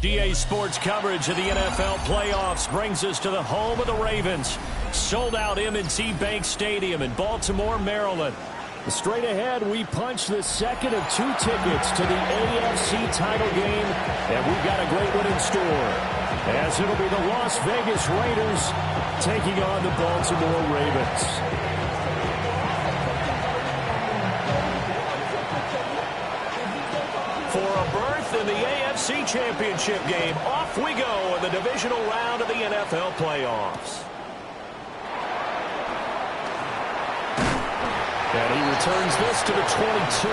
DA Sports coverage of the NFL playoffs brings us to the home of the Ravens. Sold out M&T Bank Stadium in Baltimore, Maryland. Straight ahead, we punch the second of 2 tickets to the AFC title game, and we've got a great one in store, as it'll be the Las Vegas Raiders taking on the Baltimore Ravens. For a berth in the AFC Championship game, off we go in the divisional round of the NFL playoffs. And he returns this to the 22.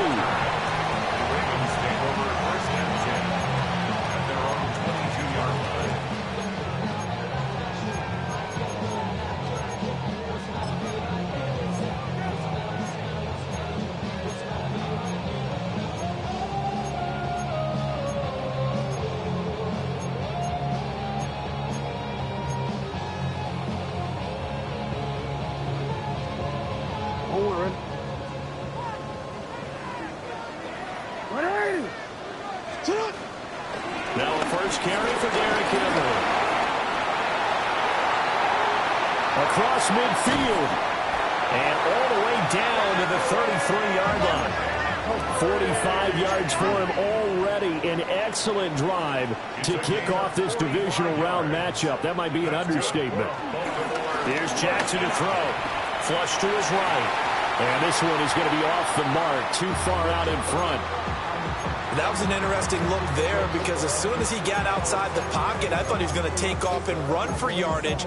Now a first carry for Derrick Henry. Across midfield. And all the way down to the 33-yard line. 45 yards for him already. An excellent drive to kick off this divisional round matchup. That might be an understatement. Here's Jackson to throw. Flush to his right. And this one is going to be off the mark. Too far out in front. That was an interesting look there because as soon as he got outside the pocket, I thought he was going to take off and run for yardage.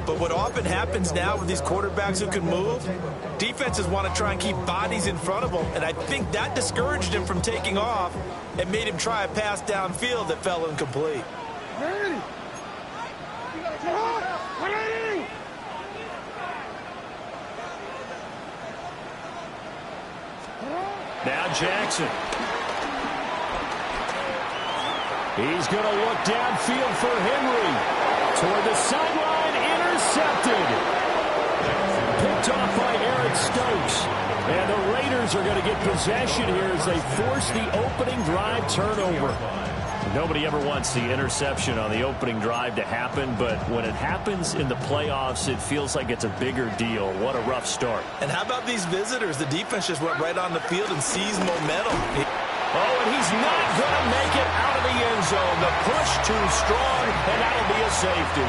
But what often happens now with these quarterbacks who can move, defenses want to try and keep bodies in front of them. And I think that discouraged him from taking off and made him try a pass downfield that fell incomplete. Now Jackson. He's going to look downfield for Henry. Toward the sideline, intercepted. Picked off by Eric Stokes. And the Raiders are going to get possession here as they force the opening drive turnover. Nobody ever wants the interception on the opening drive to happen, but when it happens in the playoffs, it feels like it's a bigger deal. What a rough start. And how about these visitors? The defense just went right on the field and seized momentum. Oh, and he's not going to make it out of the end zone. The push too strong, and that'll be a safety.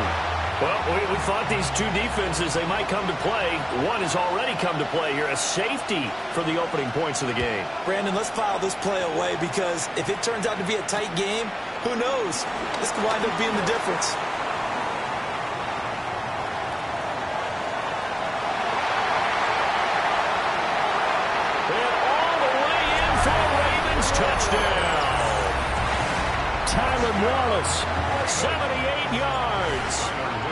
Well, we thought these two defenses, they might come to play. One has already come to play here, a safety for the opening points of the game. Brandon, let's file this play away because if it turns out to be a tight game, who knows? This could wind up being the difference. Touchdown. Tyler Wallace, 78 yards.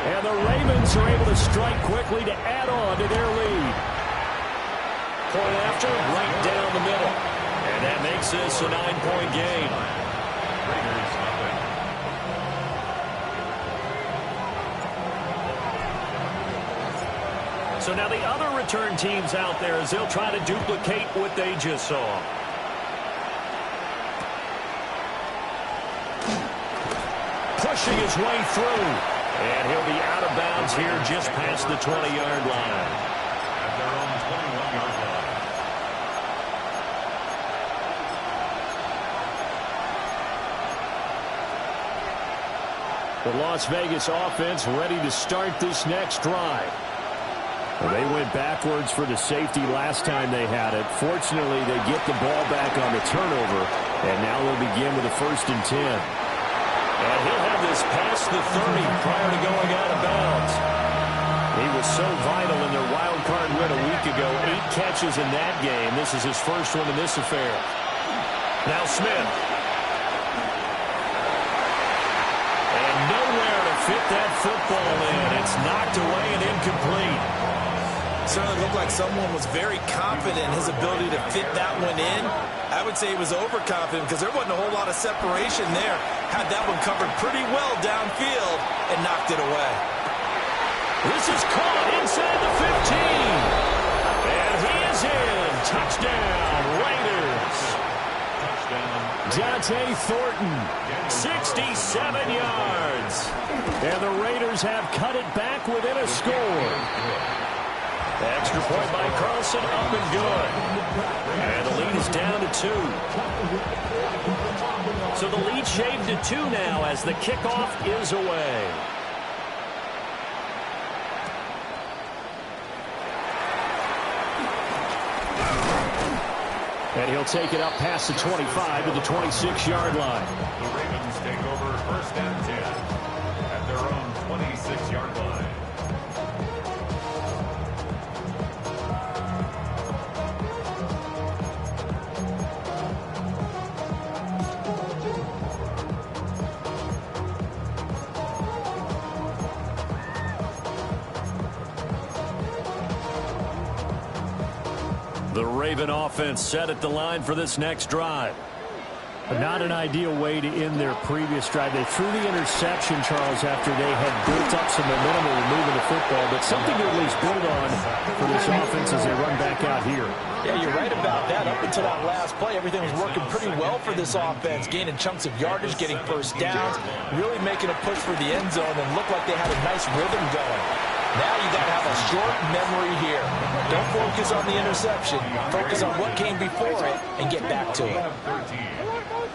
And the Ravens are able to strike quickly to add on to their lead. Point after, right down the middle. And that makes this a 9-point game. So now the other return teams out there as they'll try to duplicate what they just saw. Pushing his way through. And he'll be out of bounds here just past the 20-yard line. At their own 21-yard line. The Las Vegas offense ready to start this next drive. Well, they went backwards for the safety last time they had it. Fortunately, they get the ball back on the turnover. And now they'll begin with a 1st and 10. And he'll have this past the 30 prior to going out of bounds. He was so vital in their wild card win a week ago. 8 catches in that game. This is his first one in this affair. Now Smith. And nowhere to fit that football in. It's knocked away and incomplete. Certainly looked like someone was very confident in his ability to fit that one in. I would say he was overconfident because there wasn't a whole lot of separation there. Had that one covered pretty well downfield and knocked it away. This is caught inside the 15. And he is in. Touchdown, Raiders. Dante Thornton, 67 yards. And the Raiders have cut it back within a score. Extra point by Carlson, up and good. And the lead is down to 2. So the lead shaved to 2 now as the kickoff is away. And he'll take it up past the 25 to the 26-yard line. The Ravens take over 1st and 10 at their own 26-yard line. The Raven offense set at the line for this next drive. Not an ideal way to end their previous drive. They threw the interception, Charles, after they had built up some momentum and were moving the football, but something to at least build on for this offense as they run back out here. Yeah, you're right about that. Up until that last play, everything was working pretty well for this offense, gaining chunks of yardage, getting first downs, really making a push for the end zone, and looked like they had a nice rhythm going. Now you got to have a short memory here. Don't focus on the interception. Focus on what came before it and get back to it.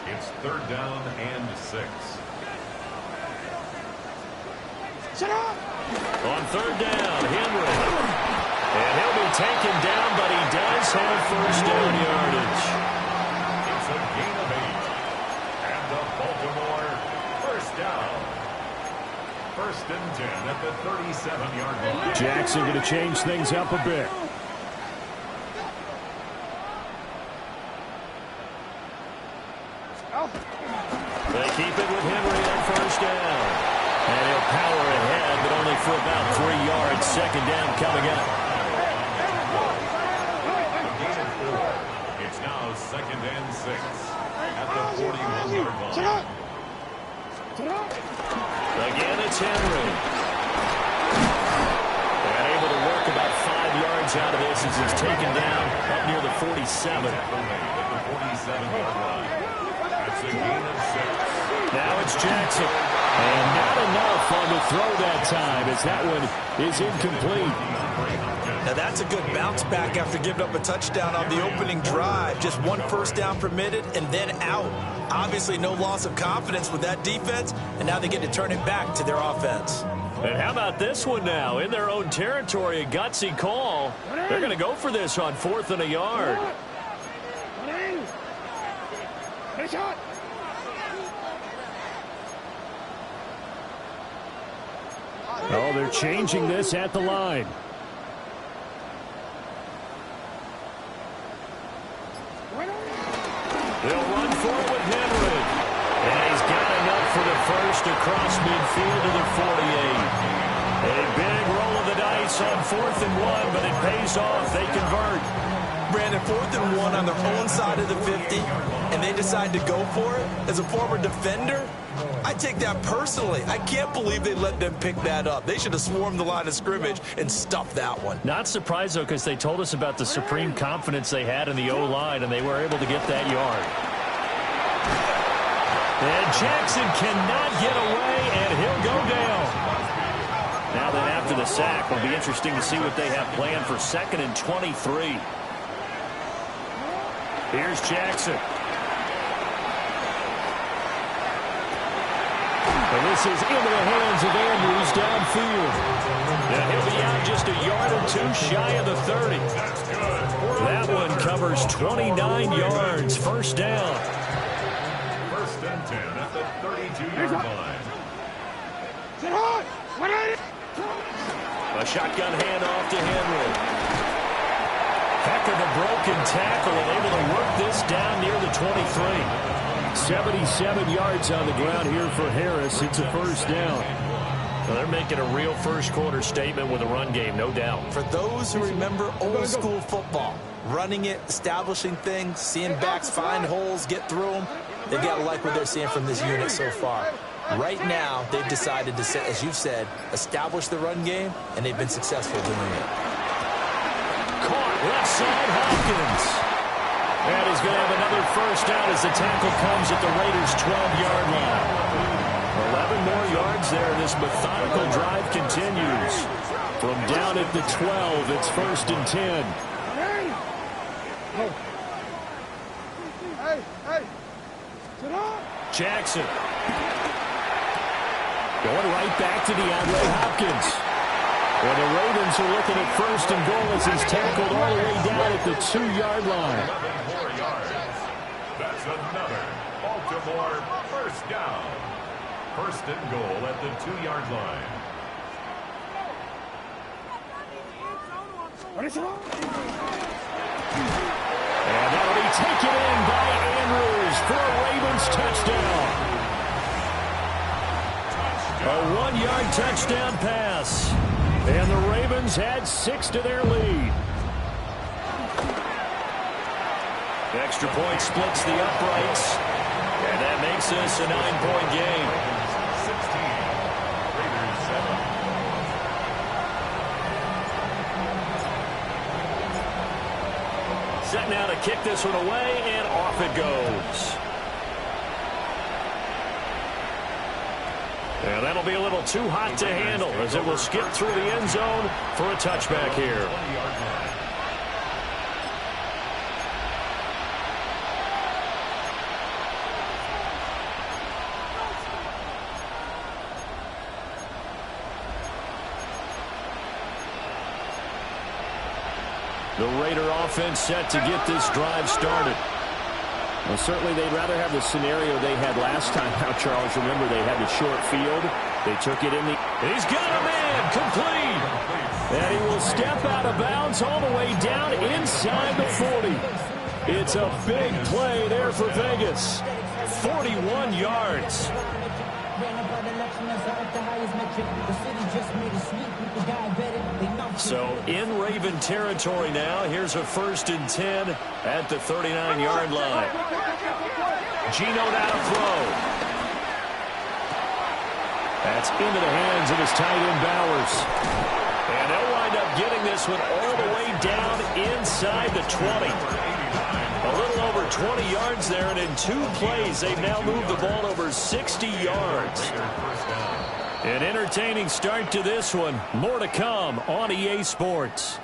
It's 3rd down and 6. On 3rd down, Henry. And he'll be taken down, but he does have first down yardage. It's a gain of 8. And the Baltimore 1st down. 1st and 10 at the 37-yard line. Jackson going to change things up a bit. They keep it with Henry on 1st down. And he'll power ahead, but only for about 3 yards. 2nd down coming up. It's now 2nd and 6 at the 41-yard line. Again, it's Henry. And able to work about 5 yards out of this as he's taken down up near the 47. At the 47-yard line. That's a gain of 6. Now it's Jackson. And not enough on the throw that time as that one is incomplete. Now that's a good bounce back after giving up a touchdown on the opening drive. Just 1 first down permitted and then out. Obviously no loss of confidence with that defense, and now they get to turn it back to their offense. And how about this one now? In their own territory, a gutsy call. They're going to go for this on 4th and a yard. Oh, they're changing this at the line. They'll run forward with Henry. And he's got enough for the first across midfield to the 48. A big roll of the dice on 4th and 1, but it pays off. They convert. Brandon, 4th and 1 on their own side of the 50, and they decide to go for it. As a former defender, I take that personally. I can't believe they let them pick that up. They should have swarmed the line of scrimmage and stuffed that one. Not surprised, though, because they told us about the supreme confidence they had in the O-line, and they were able to get that yard. And Jackson cannot get away, and he'll go down. Now then, after the sack, it'll be interesting to see what they have planned for 2nd and 23. Here's Jackson. And this is into the hands of Andrews downfield. And he'll be out just a yard or 2 shy of the 30. That's good. That one covers 29 yards. 1st down. 1st and 10 at the 32-yard line. A shotgun handoff to Henry. Heck of a broken tackle and able to work this down near the 23. 77 yards on the ground here for Harris. It's a 1st down. Well, they're making a real first-quarter statement with a run game, no doubt. For those who remember old-school football, running it, establishing things, seeing backs find holes, get through them, they've got to like what they're seeing from this unit so far. Right now, they've decided to, as you've said, establish the run game, and they've been successful doing it. Caught left side, Hopkins. And he's going to have another first down as the tackle comes at the Raiders' 12-yard line. 11 more yards there. This methodical drive continues. From down at the 12, it's 1st and 10. Jackson. Going right back to DeAndre Hopkins. Well, the Ravens are looking at 1st and goal as he's tackled all the way down at the 2-yard line. 11 more yards. That's another Baltimore first down. 1st and goal at the 2-yard line. And that'll be taken in by Andrews for a Ravens touchdown. A 1-yard touchdown pass. And the Ravens had 6 to their lead. The extra point splits the uprights. And that makes this a 9-point game. 16, Raiders 7. Set now to kick this one away, and off it goes. And that'll be a little too hot to handle as it will skip through the end zone for a touchback here. The Raider offense set to get this drive started. Well, certainly they'd rather have the scenario they had last time. Now, Charles, remember they had the short field. They took it in the... He's got a man complete. And he will step out of bounds all the way down inside the 40. It's a big play there for Vegas. 41 yards. So in Raven territory now. Here's a 1st and 10 at the 39-yard line. Geno now to throw. That's into the hands of his tight end Bowers. And they'll wind up getting this one all the way down inside the 20. A little over 20 yards there, and in 2 plays, they've now moved the ball over 60 yards. An entertaining start to this one. More to come on EA Sports.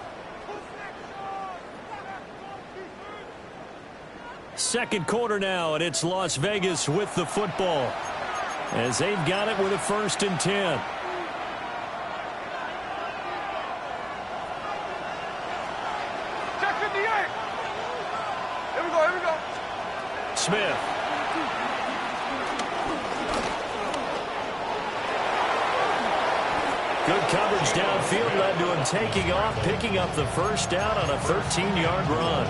Second quarter now, and it's Las Vegas with the football as they've got it with a 1st and 10. Check 58. Here we go, here we go. Smith. Good coverage downfield led to him taking off, picking up the first down on a 13-yard run.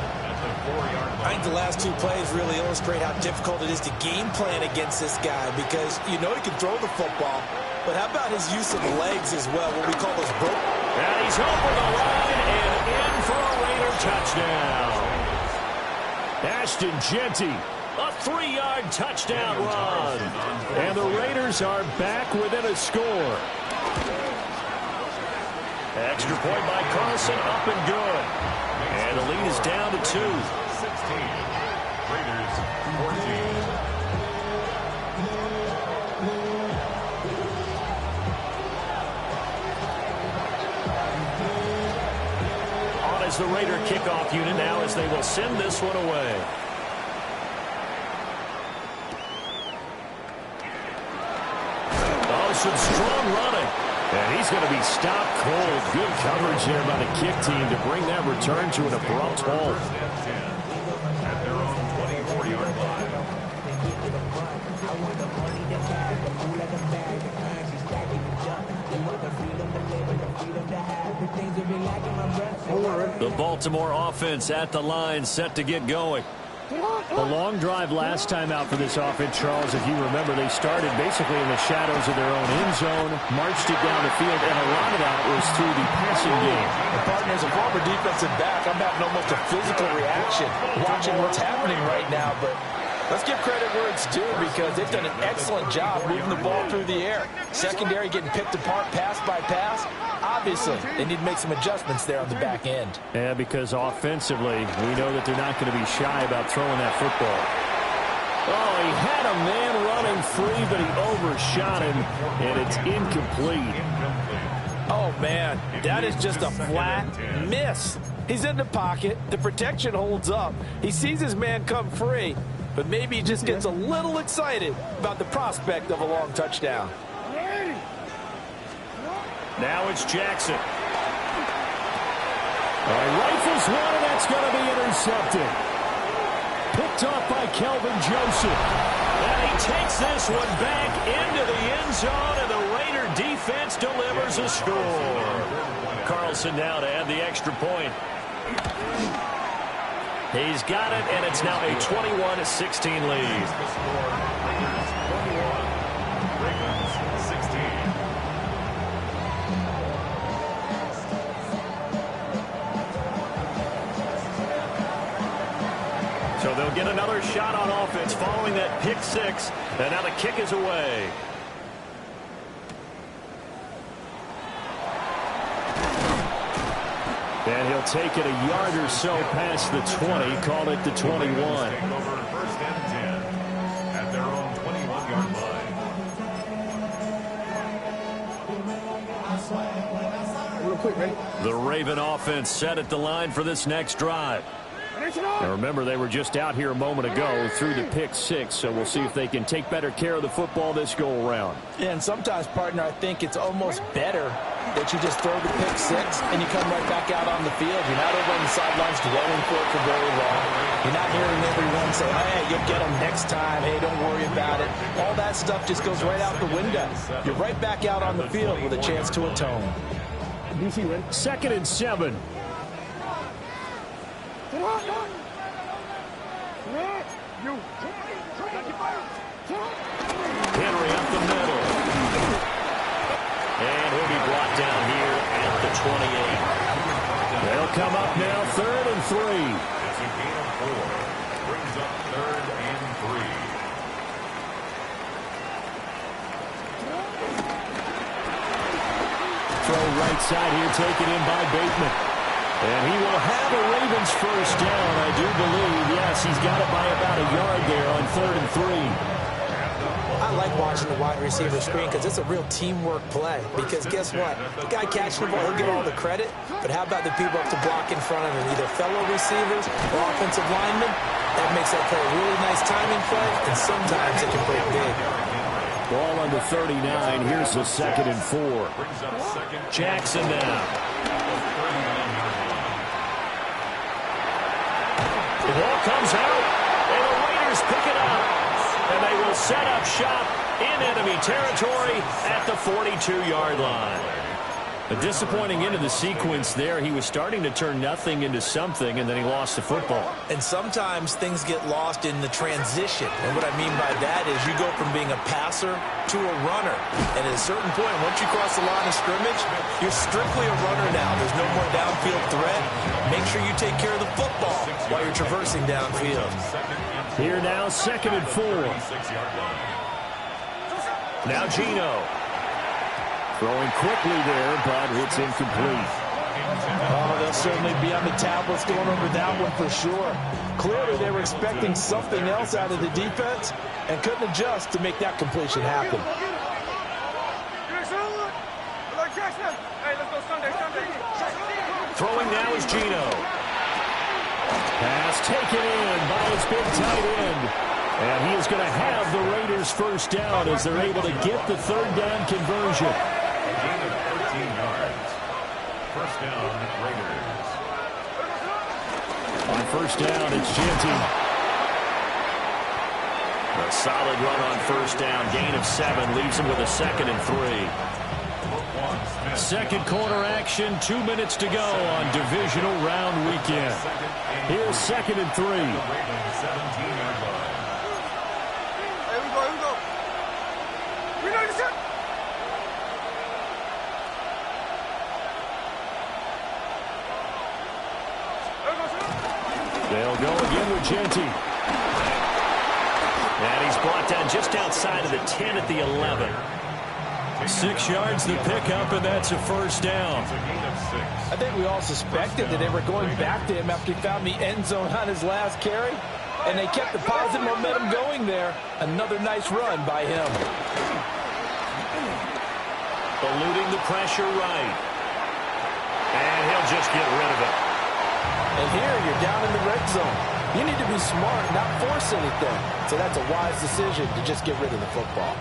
I think the last 2 plays really illustrate how difficult it is to game plan against this guy because you know he can throw the football, but how about his use of legs as well, what we call those broke. And he's over the line and in for a Raider touchdown. Ashton Jeanty, a 3-yard touchdown run. And the Raiders are back within a score. Extra point by Carson, up and good. And the lead is down to 2. 16, Raiders 14. On as the Raider kickoff unit now as they will send this one away. Oh, some strong running. And he's going to be stopped cold. Good coverage there by the kick team to bring that return to an abrupt halt. At their own 24-yard line. The Baltimore offense at the line set to get going. A long drive last time out for this offense, Charles. If you remember, they started basically in the shadows of their own end zone, marched it down the field, and a lot of that was through the passing game. And partner, as a former defensive back, I'm having almost a physical reaction watching what's happening right now. But let's give credit where it's due because they've done an excellent job moving the ball through the air. Secondary getting picked apart pass by pass. Obviously, they need to make some adjustments there on the back end. Yeah, because offensively, we know that they're not going to be shy about throwing that football. Oh, he had a man running free, but he overshot him, and it's incomplete. Oh, man, that is just a flat miss. He's in the pocket. The protection holds up. He sees his man come free, but maybe he just gets a little excited about the prospect of a long touchdown. Now it's Jackson. Rifles one, and that's going to be intercepted. Picked off by Kelvin Joseph. And he takes this one back into the end zone, and the Raider defense delivers a score. Carlson now to add the extra point. He's got it, and it's now a 21-16 lead. So they'll get another shot on offense following that pick six. And now the kick is away. And he'll take it a yard or so past the 20. Call it the 21. Over first and 10 at their own 21-yard line. Real quick, ready? The Raven offense set at the line for this next drive. Now remember, they were just out here a moment ago through the pick six, so we'll see if they can take better care of the football this go-around. Yeah, and sometimes, partner, I think it's almost better that you just throw the pick six and you come right back out on the field. You're not over on the sidelines dwelling for it for very long. You're not hearing everyone say, hey, you'll get them next time. Hey, don't worry about it. All that stuff just goes right out the window. You're right back out on the field with a chance to atone. DC, ready? 2nd and 7. Henry up the middle. And he'll be brought down here at the 28. They'll come up now 3rd and 3. It's a gain of 4. Brings up 3rd and 3. Throw right side here, taken in by Bateman. And he will have a Ravens first down, I do believe. Yes, he's got it by about a yard there on 3rd and 3. I like watching the wide receiver screen because it's a real teamwork play. Because guess what? The guy catching the ball, he'll get all the credit. But how about the people up to block in front of him? Either fellow receivers or offensive linemen. That makes that play a really nice timing play. And sometimes it can break big. Ball under 39. Here's the 2nd and 4. Jackson now. The ball comes out, and the Raiders pick it up. And they will set up shop in enemy territory at the 42-yard line. A disappointing end of the sequence there. He was starting to turn nothing into something, and then he lost the football. And sometimes things get lost in the transition. And what I mean by that is you go from being a passer to a runner. And at a certain point, once you cross the line of scrimmage, you're strictly a runner now. There's no more downfield threat. Make sure you take care of the football while you're traversing downfield. Here now, 2nd and 4. Now Gino. Throwing quickly there, but it's incomplete. Oh, they'll certainly be on the tablets going over that one for sure. Clearly, they were expecting something else out of the defense and couldn't adjust to make that completion happen. Throwing now is Gino. Pass taken in by his big tight end. And he is going to have the Raiders first down as they're able to get the 3rd down conversion. A gain of 13 yards. First down, Raiders. On first down, it's Genty. A solid run on first down. Gain of 7 leaves him with a 2nd and 3. Second quarter action, 2 minutes to go on divisional round weekend. Here's 2nd and 3. Here we go. We know this shit. They'll go again with Genty. And he's brought down just outside of the 10 at the 11. 6 yards the pickup, and that's a first down. I think we all suspected that they were going back to him after he found the end zone on his last carry, and they kept the positive momentum going there. Another nice run by him. Eluding the pressure right. And he'll just get rid of it. And here you're down in the red zone. You need to be smart, not force anything. So that's a wise decision to just get rid of the football.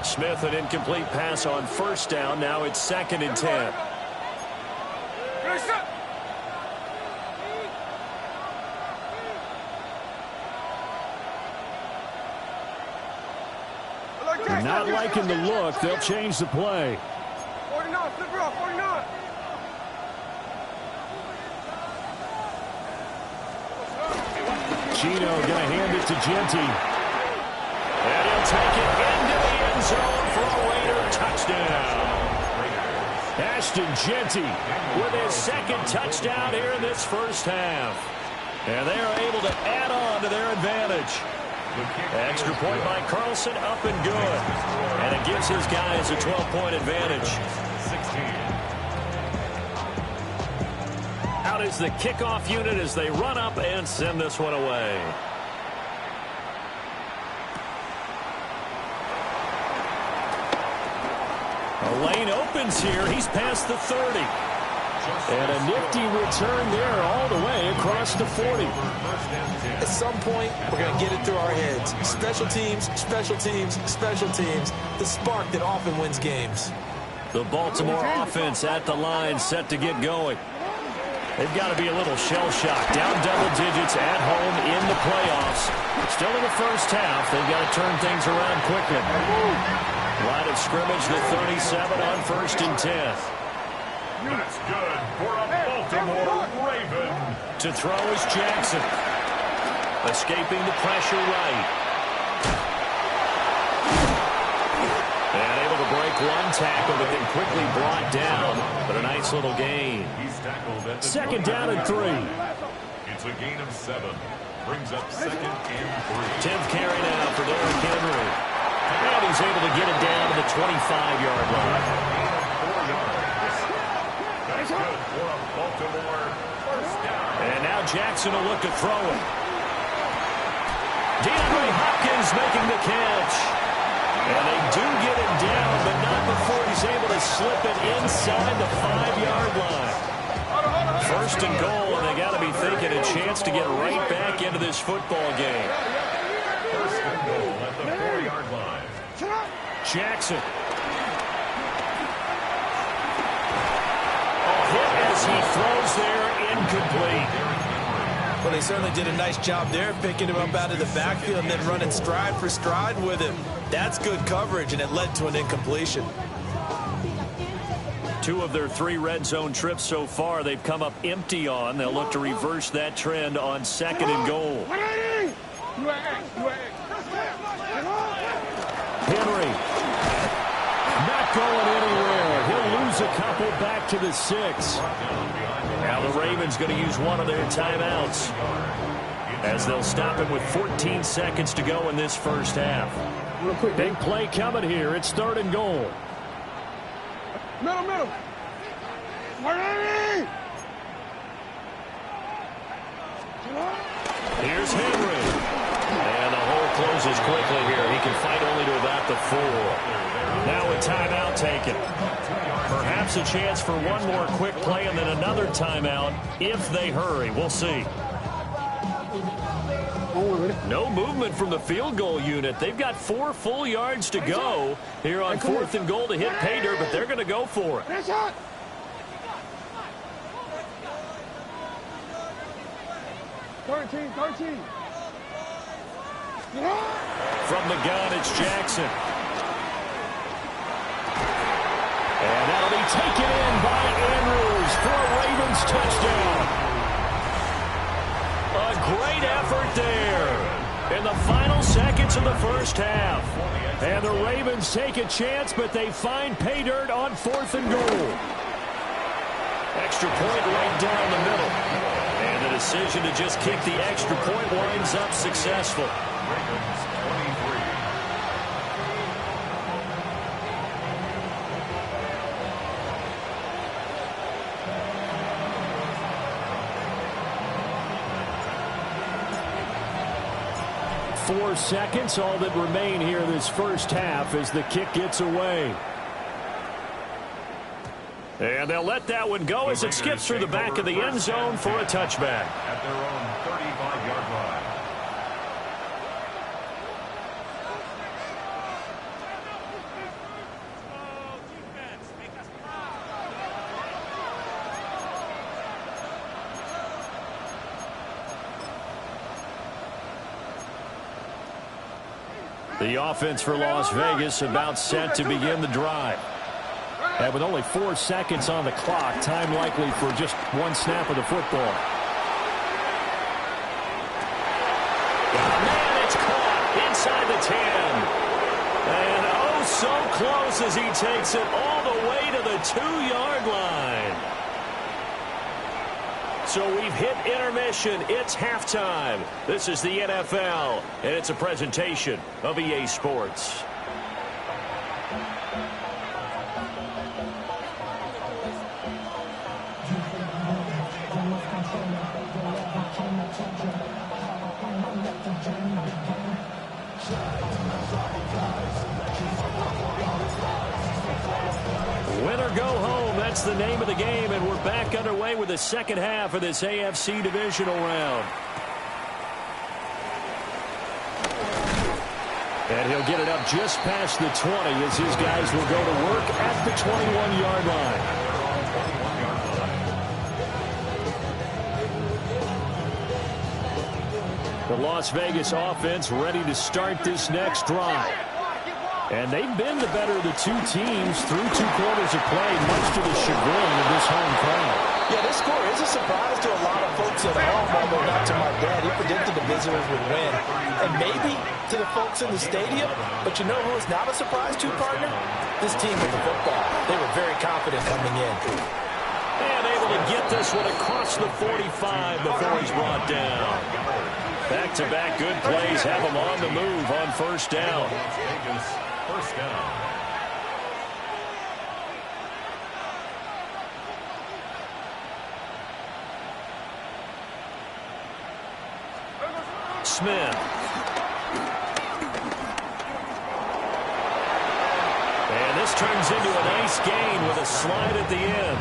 Smith, an incomplete pass on first down. Now it's 2nd and 10. Not liking the look. They'll change the play. 49, flip it off, 49. Chino going to hand it to Genty. And he'll take it into the end zone for a Raider touchdown. Ashton Genty with his 2nd touchdown here in this first half. And they are able to add on to their advantage. Extra point by Carlson, up and good. And it gives his guys a 12-point advantage. Out is the kickoff unit as they run up and send this one away. A lane opens here. He's past the 30. And a nifty return there all the way across the 40. At some point, we're going to get it through our heads. Special teams, special teams, special teams. The spark that often wins games. The Baltimore offense at the line, set to get going. They've got to be a little shell-shocked. Down double digits at home in the playoffs. Still in the first half. They've got to turn things around quickly. Line of scrimmage, the 37 on 1st and 10. That's good for a Baltimore Raven. To throw is Jackson. Escaping the pressure right. And able to break one tackle, but then quickly brought down. But a nice little gain. He's tackled at the 2nd down and 3. It's a gain of 7. Brings up 2nd and 3. 10th carry now for Derrick Henry. And he's able to get it down to the 25-yard line. 4 yards. That's good for a Baltimore first down. And now Jackson will look to throw it. DeAndre Hopkins making the catch. And they do get him down, but not before he's able to slip it inside the 5-yard line. 1st and goal, and they got to be thinking a chance to get right back into this football game. 1st and goal at the 4-yard line. Jackson. A hit as he throws there, incomplete. Well, they certainly did a nice job there, picking him up out of the backfield and then running stride for stride with him. That's good coverage, and it led to an incompletion. 2 of their 3 red zone trips so far, they've come up empty on. They'll look to reverse that trend on 2nd and goal. Henry. Not going anywhere. He'll lose a couple back to the 6. Now the Ravens going to use one of their timeouts as they'll stop him with 14 seconds to go in this first half. Big play coming here. It's 3rd and goal. Middle. Here's Henry. And the hole closes quickly here. He can fight only to about the 4. Now a timeout taken. Perhaps a chance for one more quick play and then another timeout if they hurry. We'll see. No movement from the field goal unit. They've got 4 full yards to go here on 4th and goal to hit pay dirt, but they're going to go for it. 13. From the gun, it's Jackson. And that taken in by Andrews for a Ravens touchdown. A great effort there in the final seconds of the first half. And the Ravens take a chance, but they find pay dirt on 4th and goal. Extra point right down the middle. And the decision to just kick the extra point winds up successful. Ravens 23. 4 seconds, all that remain here this first half as the kick gets away. And they'll let that one go as it skips through the back of the end zone for a touchback. At their own 35-yard line. The offense for Las Vegas about set to begin the drive. And with only 4 seconds on the clock, time likely for just one snap of the football. Man, it's caught inside the 10. And oh, so close as he takes it all the way to the 2-yard line. So we've hit intermission. It's halftime. This is the NFL, and it's a presentation of EA Sports. Win or go home, that's the name of the game, and we're back underway with the second half of this AFC divisional round. And he'll get it up just past the 20 as his guys will go to work at the 21-yard line. The Las Vegas offense ready to start this next drive. And they've been the better of the two teams through 2 quarters of play, much to the chagrin of this home crowd. Yeah, this score is a surprise to a lot of folks at home, although not to my dad. He predicted the visitors would win. And maybe to the folks in the stadium, but you know who is not a surprise to, partner? This team with the football. They were very confident coming in. And able to get this one across the 45 before he's brought down. Back-to-back good plays have him on the move on first down. First down. Smith. And this turns into a nice gain with a slide at the end.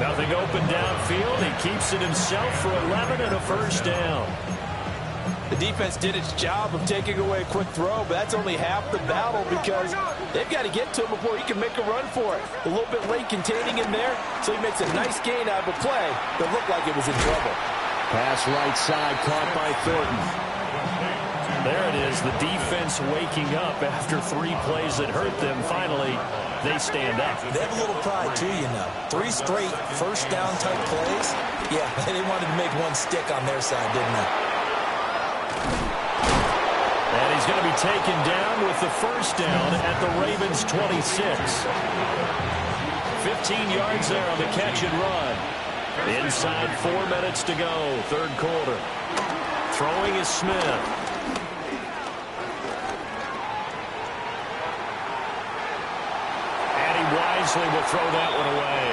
Nothing open downfield. He keeps it himself for 11 and a first down. The defense did its job of taking away a quick throw, but that's only half the battle because they've got to get to him before he can make a run for it. A little bit late containing him there, so he makes a nice gain out of a play that looked like it was in trouble. Pass right side caught by Thornton. There it is, the defense waking up after 3 plays that hurt them. Finally, they stand up. They have a little pride too, you know. 3 straight first down type plays. Yeah, they wanted to make one stick on their side, didn't they? And he's going to be taken down with the first down at the Ravens 26. 15 yards there on the catch and run. Inside 4 minutes to go, third quarter. Throwing is Smith. And he wisely will throw that one away.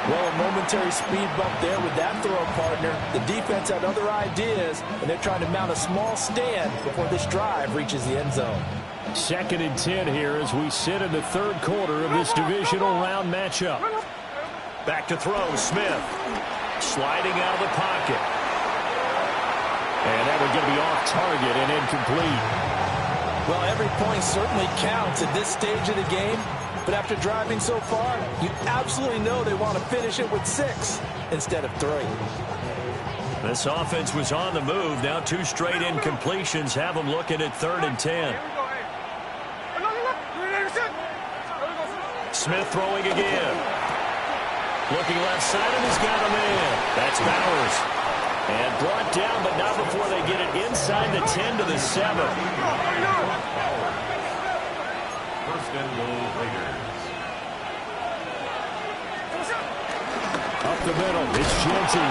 Well, a momentary speed bump there with that throw, partner. The defense had other ideas, and they're trying to mount a small stand before this drive reaches the end zone. 2nd and 10 here as we sit in the third quarter of this divisional round matchup. Back to throw, Smith. Sliding out of the pocket. And that one going to be off target and incomplete. Well, every point certainly counts at this stage of the game. But after driving so far, you absolutely know they want to finish it with 6 instead of 3. This offense was on the move. Now 2 straight incompletions have them looking at 3rd and 10. Smith throwing again. Looking left side, and he's got a man. That's Bowers. And brought down, but not before they get it inside the 10 to the 7. First and goal, Raiders. Up the middle, it's Jensen.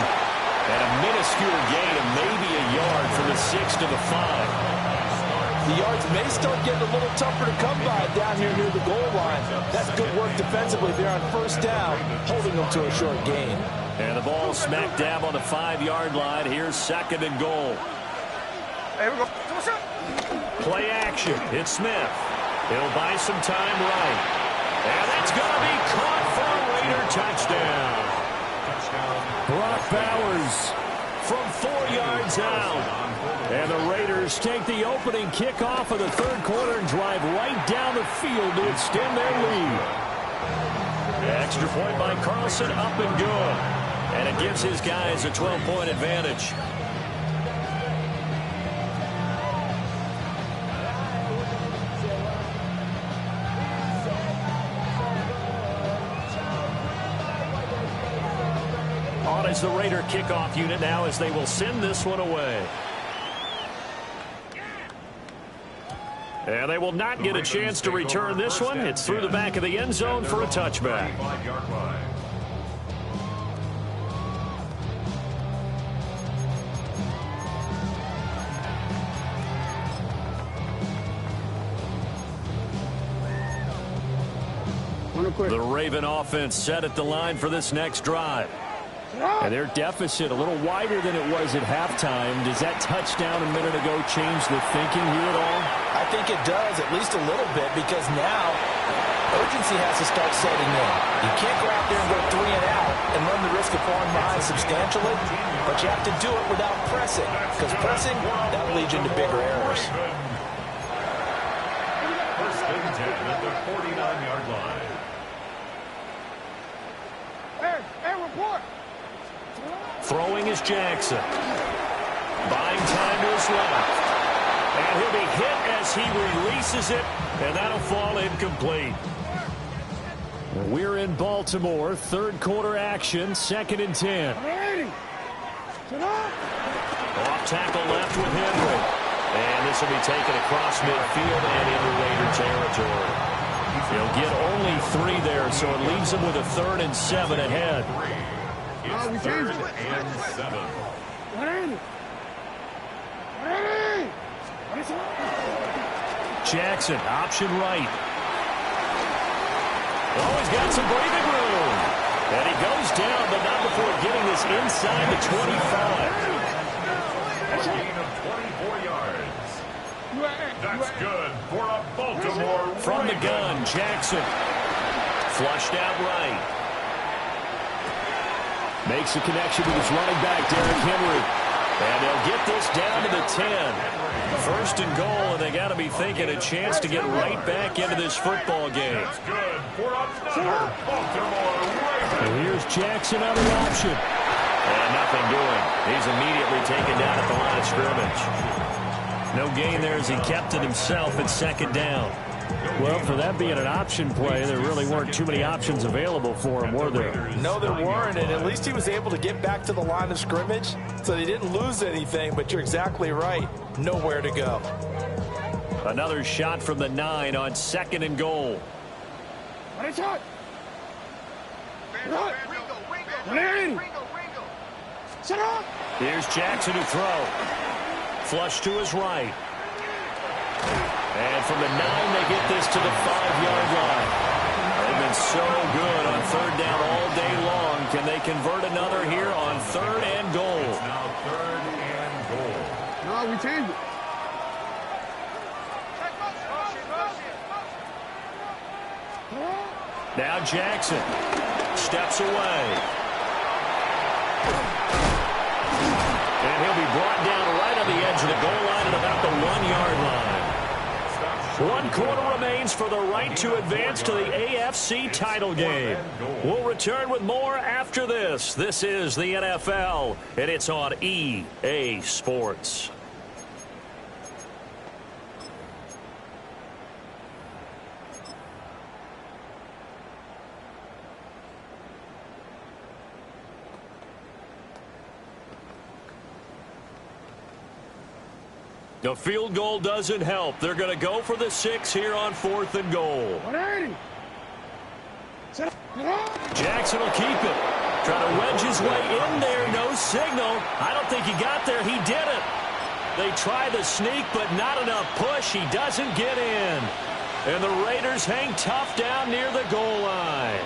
And a minuscule gain of maybe a yard from the 6 to the 5. The yards may start getting a little tougher to come by down here near the goal line. That's good work defensively there on first down, holding them to a short gain. And the ball smack dab on the 5-yard line. Here's second and goal. Play action. It's Smith. He'll buy some time right. And that's going to be caught for a Raider touchdown. Brock Bowers from 4 yards out. And the Raiders take the opening kickoff of the third quarter and drive right down the field to extend their lead. Extra point by Carlson, up and good. And it gives his guys a 12-point advantage. On is the Raider kickoff unit now as they will send this one away. And they will not get a chance to return this one. It's through the back of the end zone for a touchback. The Raven offense set at the line for this next drive. And their deficit a little wider than it was at halftime. Does that touchdown a minute ago change the thinking here at all? I think it does, at least a little bit, because now urgency has to start setting in. You can't go out there and go 3 and out and run the risk of falling behind substantially, but you have to do it without pressing, because pressing, that leads into bigger errors. First and 10 at the 49-yard line. Hey, report! Throwing is Jackson. Buying time to his left. And he'll be hit as he releases it, and that'll fall incomplete. We're in Baltimore. Third quarter action, 2nd and 10. Off tackle left with Henry. And this will be taken across midfield and into Raider territory. He'll get only 3 there, so it leaves him with a 3rd and 7 ahead. It's 3rd and 7. Jackson, option right. Oh, he's got some breathing room. And he goes down, but not before getting this inside the 25. A gain of 24 yards. That's good for a Baltimore From the Raven. gun, Jackson. Flushed out right. Makes a connection with his running back, Derrick Henry. And they'll get this down to the 10. First and goal, and they got to be thinking a chance to get right back into this football game. That's good for another Baltimore Raven. And here's Jackson on the option. And nothing doing. He's immediately taken down at the line of scrimmage. No gain there as he kept it himself at 2nd down. Well, for that being an option play, there really weren't too many options available for him, were there? No, there weren't, and at least he was able to get back to the line of scrimmage, so they didn't lose anything, but you're exactly right. Nowhere to go. Another shot from the 9 on 2nd and goal. Here's Jackson to throw. Flush to his right. And from the 9, they get this to the 5-yard line. They've been so good on 3rd down all day long. Can they convert another here on 3rd and goal? It's now 3rd and goal. No, we changed it. Now Jackson steps away. And he'll be brought down right on the edge of the goal line at about the 1-yard line. 1 quarter remains for the right to advance to the AFC title game. We'll return with more after this. This is the NFL, and it's on EA Sports. The field goal doesn't help. They're going to go for the 6 here on 4th and goal. 180. Jackson will keep it. Trying to wedge his way in there. No signal. I don't think he got there. He didn't. They try the sneak, but not enough push. He doesn't get in. And the Raiders hang tough down near the goal line.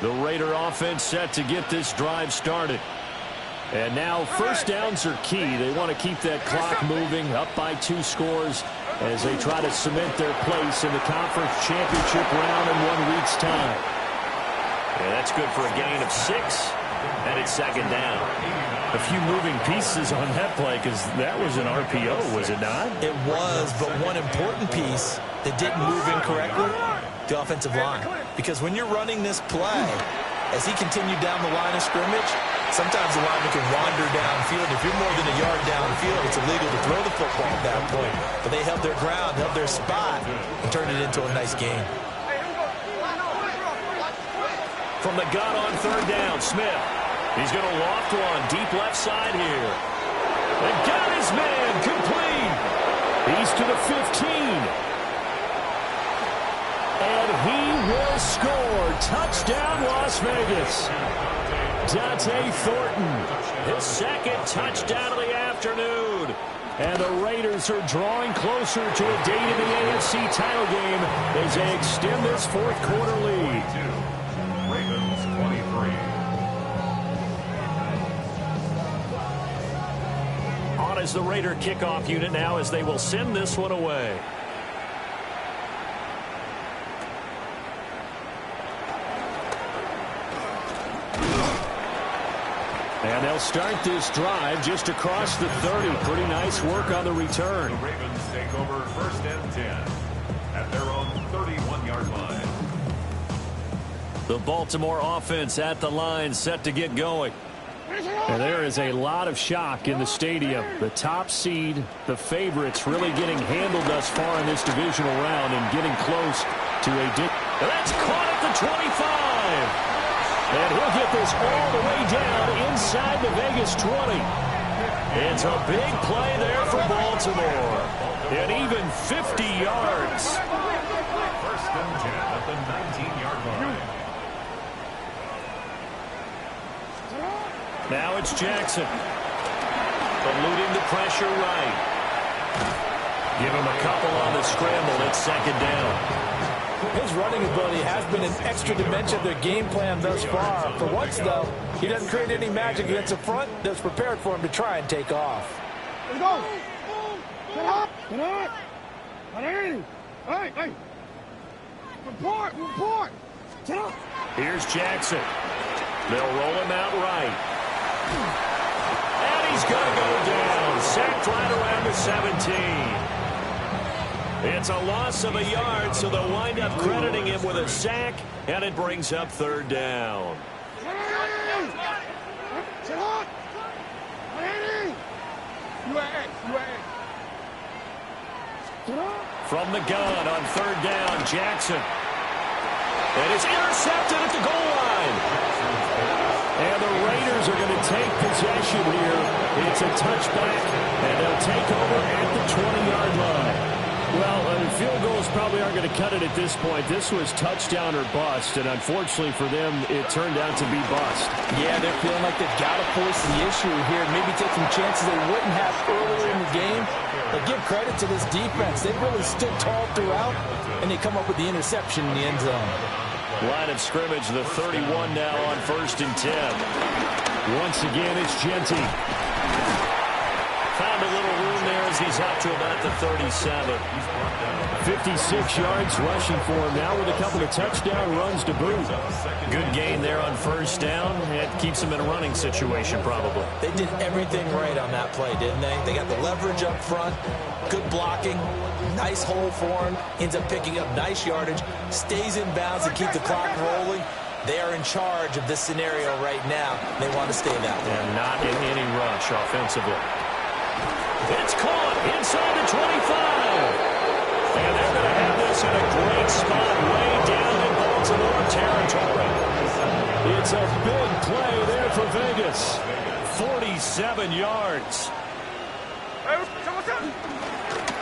The Raider offense set to get this drive started. And now first downs are key. They want to keep that clock moving, up by 2 scores as they try to cement their place in the conference championship round in 1 week's time. Yeah, that's good for a gain of 6, and it's 2nd down. A few moving pieces on that play because that was an RPO, was it not? It was, but one important piece that didn't move incorrectly, the offensive line. Because when you're running this play, as he continued down the line of scrimmage, sometimes the lineman can wander downfield. If you're more than a yard downfield, it's illegal to throw the football at that point. But they held their ground, held their spot, and turned it into a nice game. From the gun on 3rd down, Smith. He's going to loft one deep left side here. And got his man complete. He's to the 15. And he will score. Touchdown, Las Vegas. Dante Thornton, his 2nd touchdown of the afternoon. And the Raiders are drawing closer to a date in the AFC title game as they extend this 4th quarter lead. Ravens 23. On as the Raider kickoff unit now as they will send this one away. And they'll start this drive just across the 30. Pretty nice work on the return. The Ravens take over 1st and 10 at their own 31-yard line. The Baltimore offense at the line set to get going. And there is a lot of shock in the stadium. The top seed, the favorites, really getting handled thus far in this divisional round and getting close to a... That's caught at the 25. And he'll get this all the way down inside the Vegas 20. It's a big play there for Baltimore. And even 50 yards. 1st and 10 at the 19-yard line. Now it's Jackson. Eluding the pressure right. Give him a couple on the scramble. It's 2nd down. His running ability has been an extra dimension of their game plan thus far. For once, though, he doesn't create any magic against the front that's prepared for him to try and take off. Let's go. Get up. Get up. 180. Hey. Report. Get up. Here's Jackson. They'll roll him out right. And he's going to go down. Sacked right around the 17. It's a loss of a yard, so they'll wind up crediting him with a sack, and it brings up 3rd down. From the gun on 3rd down, Jackson. And it's intercepted at the goal line. And the Raiders are going to take possession here. It's a touchback, and they'll take over at the 20-yard line. Well, field goals probably aren't going to cut it at this point. This was touchdown or bust, and unfortunately for them, it turned out to be bust. Yeah, they're feeling like they've got to force the issue here, maybe take some chances they wouldn't have earlier in the game. But give credit to this defense. They've really stood tall throughout, and they come up with the interception in the end zone. Line of scrimmage, the 31 now on 1st and 10. Once again, it's Genty. Found a little room there as he's out to about the 37. 56 yards rushing for him now with a couple of touchdown runs to boot. Good gain there on 1st down. It keeps him in a running situation probably. They did everything right on that play, didn't they? They got the leverage up front, good blocking, nice hole for him, ends up picking up nice yardage, stays in bounds to keep the clock rolling. They are in charge of this scenario right now. They want to stay that way. And not in any rush offensively. It's caught inside the 25. And they're going to have this in a great spot way down in Baltimore territory. It's a big play there for Vegas. 47 yards.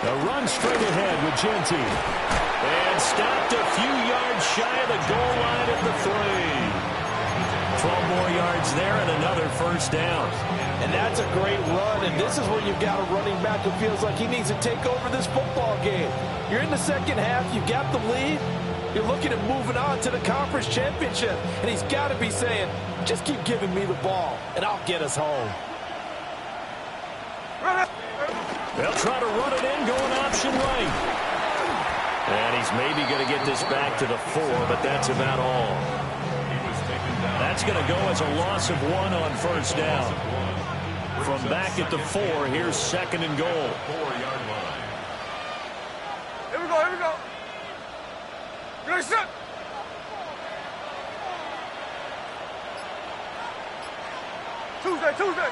The run straight ahead with Genty. And stopped a few yards shy of the goal line at the 3. 12 more yards there and another first down. And that's a great run, and this is where you've got a running back who feels like he needs to take over this football game. You're in the second half, you've got the lead, you're looking at moving on to the conference championship, and he's got to be saying, just keep giving me the ball, and I'll get us home. They'll try to run it in, going option right. And he's maybe going to get this back to the 4, but that's about all. That's going to go as a loss of 1 on first down. From back at the 4, here's 2nd and goal. Here we go, here we go. Ready, set. Tuesday.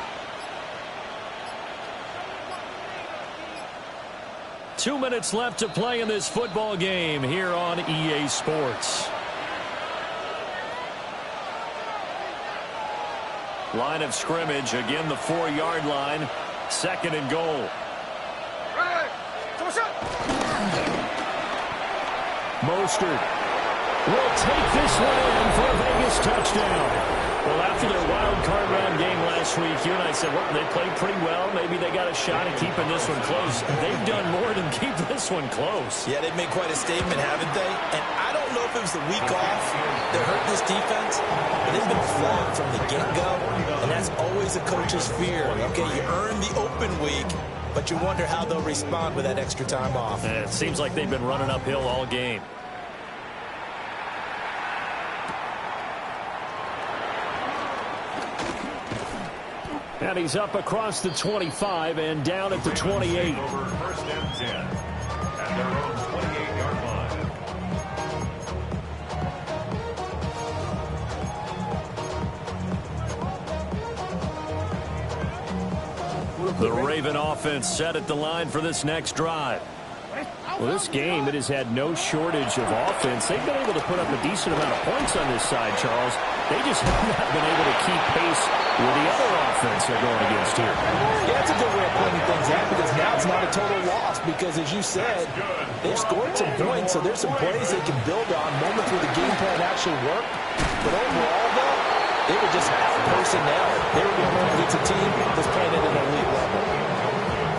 2 minutes left to play in this football game here on EA Sports. Line of scrimmage, again the 4-yard line. 2nd and goal. Ready. Mostert will take this one in for a Vegas touchdown. Well, after their wild card round game last week, you and I said, well, they played pretty well. Maybe they got a shot at keeping this one close. They've done more than keep this one close. Yeah, they've made quite a statement, haven't they? And I don't know if it was the week off that hurt this defense, but they've been flogged from the get-go, and that's always a coach's fear. Okay, you earn the open week, but you wonder how they'll respond with that extra time off. And it seems like they've been running uphill all game. And he's up across the 25 and down at the 28. Over 1st and 10 at their own 28-yard line. The Raven offense set at the line for this next drive. Well, this game, it has had no shortage of offense. They've been able to put up a decent amount of points on this side, Charles. They just have not been able to keep pace with the other offense they're going against here. Yeah, that's a good way of putting things out, because now it's not a total loss, because as you said, they've scored some points, so there's some plays they can build on, moments where the game plan actually worked. But overall, though, they were just out personnel. They were going up against a team that's playing at an elite level.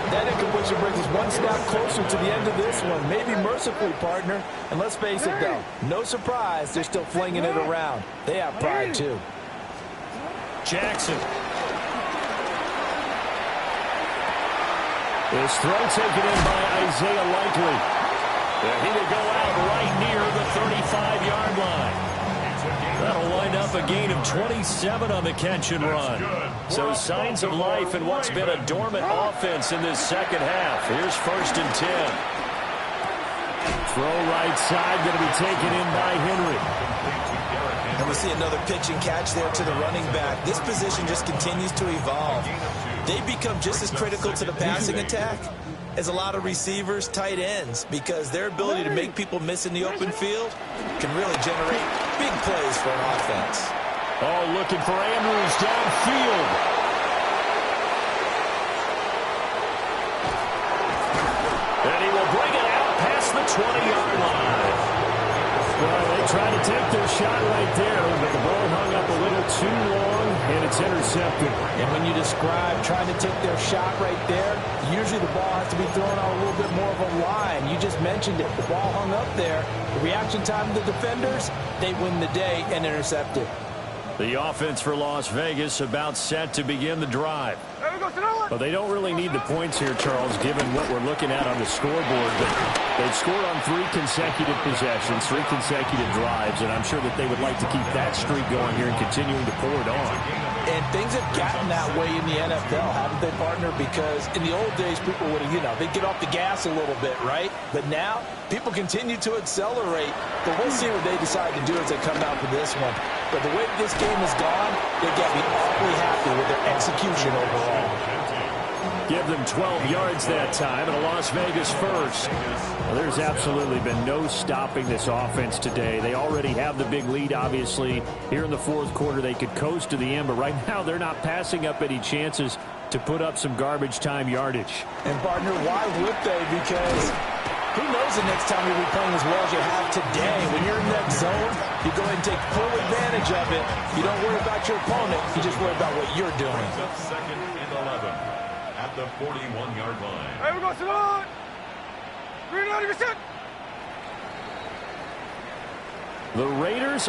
That incompletion brings us one step closer to the end of this one. Maybe mercifully, partner. And let's face it, though, no surprise, they're still flinging it around. They have pride, too. Jackson. This throw taken in by Isaiah Likely. He will go out right near the 35-yard line. That'll wind up a gain of 27 on the catch and run. So signs of life in what's been a dormant offense in this second half. Here's 1st and 10. Throw right side, going to be taken in by Henry. And we see another pitch and catch there to the running back. This position just continues to evolve. They become just as critical to the passing attack as a lot of receivers, tight ends, because their ability to make people miss in the open field can really generate big plays for an offense. Oh, looking for Andrews downfield. And he will bring it out past the 20-yard line. Well, they tried to take their shot right there, but the ball hung up a little too long, and it's intercepted. And when you describe trying to take their shot right there, usually the ball has to be thrown on a little bit more of a line. You just mentioned it. The ball hung up there. The reaction time of the defenders, they win the day and intercept it. The offense for Las Vegas about set to begin the drive. Well, they don't really need the points here, Charles, given what we're looking at on the scoreboard. But they've scored on 3 consecutive possessions, 3 consecutive drives, and I'm sure that they would like to keep that streak going here and continuing to pour it on. And things have gotten that way in the NFL, haven't they, partner? Because in the old days, people would have, they'd get off the gas a little bit, right? But now, people continue to accelerate. But we'll see what they decide to do as they come out for this one. But the way this game has gone, they've got to be awfully happy with their execution overall. Give them 12 yards that time and a Las Vegas first. Well, there's absolutely been no stopping this offense today. They already have the big lead, obviously. Here in the fourth quarter, they could coast to the end, but right now they're not passing up any chances to put up some garbage time yardage. And, partner, why would they? Because who knows the next time you'll be playing as well as you have today. When you're in that zone, you go ahead and take full advantage of it. You don't worry about your opponent. You just worry about what you're doing. Second and 11 at the 41-yard line. Hey, we're going to salute. 390%. The Raiders